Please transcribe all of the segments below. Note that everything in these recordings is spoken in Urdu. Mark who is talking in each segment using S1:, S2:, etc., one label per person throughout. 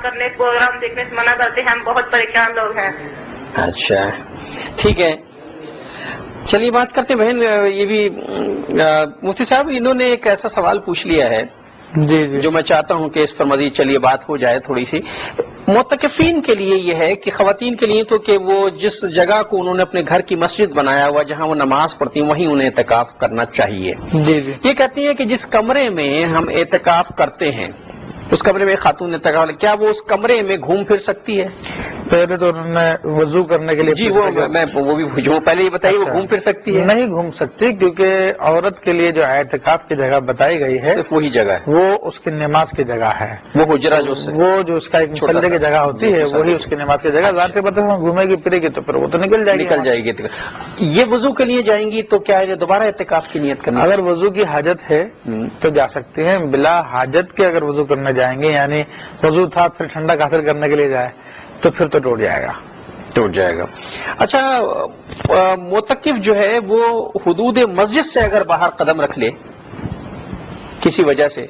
S1: کرنے پروگرام دیکھنے سے منع کرتے ہیں، ہم بہت پریشان لوگ ہیں۔
S2: اچھا ٹھیک ہے، چلیے بات کرتے ہیں بہن، یہ بھی مفتی صاحب انہوں نے ایک ایسا سوال پوچھ لیا ہے
S3: جی جی
S2: جو میں چاہتا ہوں کہ اس پر مزید چلیے بات ہو جائے تھوڑی سی۔ معتکفین کے لیے یہ ہے کہ خواتین کے لیے تو کہ وہ جس جگہ کو انہوں نے اپنے گھر کی مسجد بنایا ہوا جہاں وہ نماز پڑھتی ہیں وہیں انہیں اعتکاف کرنا چاہیے۔
S3: جی جی
S2: یہ کہتی ہیں کہ جس کمرے میں ہم اعتکاف کرتے ہیں اس کمرے میں خاتون اعتکاف، کیا وہ اس کمرے میں گھوم پھر سکتی ہے؟
S3: پہلے تو انہوں نے وضو کرنے کے لیے
S2: جی وہ بھی پوچھوں، پہلے یہ بتائیے وہ گھوم پھر سکتی ہے؟
S3: نہیں گھوم سکتی، کیونکہ عورت کے لیے جو اعتکاف کی جگہ بتائی گئی ہے
S2: صرف وہی جگہ ہے،
S3: وہ اس کی نماز کی جگہ ہے،
S2: وہ حجرہ
S3: جو اس کا ایک مسلح کی جگہ ہوتی ہے وہی اس کی نماز کی جگہ۔ ظاہر سی بات ہے گھومے گی پھرے گی تو پھر وہ تو نکل جائے گی۔
S2: یہ وضو کے لیے جائیں گی تو کیا ہے دوبارہ اعتکاف کی نیت کرنا؟
S3: اگر وضو کی حاجت ہے تو جا سکتی ہیں، بلا حاجت کے اگر وضو کرنے جائیں گے، یعنی وضو تھا پھر ٹھنڈک حاصل کرنے کے لیے جائے تو پھر تو ٹوٹ جائے گا۔ اچھا
S2: معتکف جو ہے وہ حدود مسجد سے اگر باہر قدم رکھ لے کسی وجہ سے،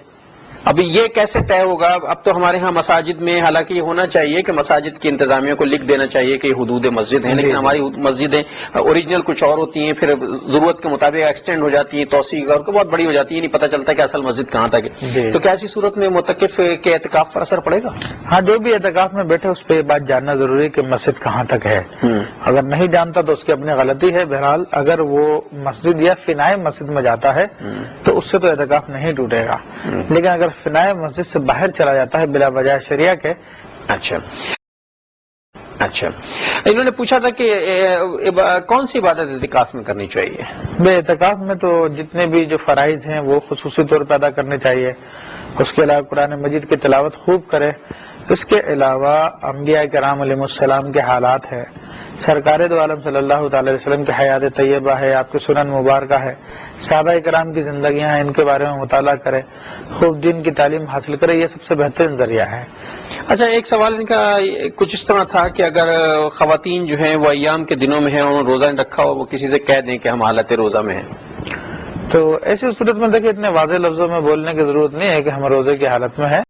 S2: ابھی یہ کیسے طے ہوگا؟ اب تو ہمارے ہاں مساجد میں حالانکہ یہ ہونا چاہیے کہ مساجد کی انتظامیہ کو لکھ دینا چاہیے کہ یہ حدود مسجد ہیں، لیکن ہماری مسجدیں اوریجنل کچھ اور ہوتی ہیں، پھر ضرورت کے مطابق ایکسٹینڈ ہو جاتی ہیں، توسیع اور بہت بڑی ہو جاتی ہے، نہیں پتہ چلتا کہ اصل مسجد کہاں تک ہے۔ تو کیا ایسی صورت میں معتکف کے اعتکاف پر اثر پڑے گا؟
S3: ہاں، جو بھی اعتکاف میں بیٹھے اس پہ یہ بات جاننا ضروری ہے کہ مسجد کہاں تک ہے۔ اگر نہیں جانتا تو اس کی اپنی غلطی ہے، بہرحال اگر وہ مسجد یا فنائے مسجد میں جاتا ہے تو اس سے تو اعتکاف نہیں ٹوٹے گا، لیکن اگر فنائے مسجد سے باہر چلا جاتا ہے بلا وجہ شریعہ کے۔
S2: اچھا انہوں نے پوچھا تھا کہ کون سی عبادت اعتکاف میں کرنی چاہیے؟
S3: بے اعتکاف میں تو جتنے بھی جو فرائض ہیں وہ خصوصی طور پر ادا کرنے چاہیے، اس کے علاوہ قرآن مجید کی تلاوت خوب کرے، اس کے علاوہ انبیاء کرام علیہ السلام کے حالات ہے، سرکار دو عالم صلی اللہ تعالی علیہ وسلم کی حیات طیبہ ہے، آپ کے سنن مبارکہ ہے، صحابہ کرام کی زندگیاں ہیں، ان کے بارے میں مطالعہ کرے، خوب دین کی تعلیم حاصل کرے، یہ سب سے بہترین ذریعہ ہے۔
S2: اچھا ایک سوال ان کا کچھ اس طرح تھا کہ اگر خواتین جو ہیں وہ ایام کے دنوں میں ہیں اور روزہ نہیں رکھا ہو، وہ کسی سے کہہ دیں کہ ہم حالت روزہ میں ہیں،
S3: تو ایسی صورت میں دیکھیں اتنے واضح لفظوں میں بولنے کی ضرورت نہیں ہے کہ ہم روزے کی حالت میں ہیں،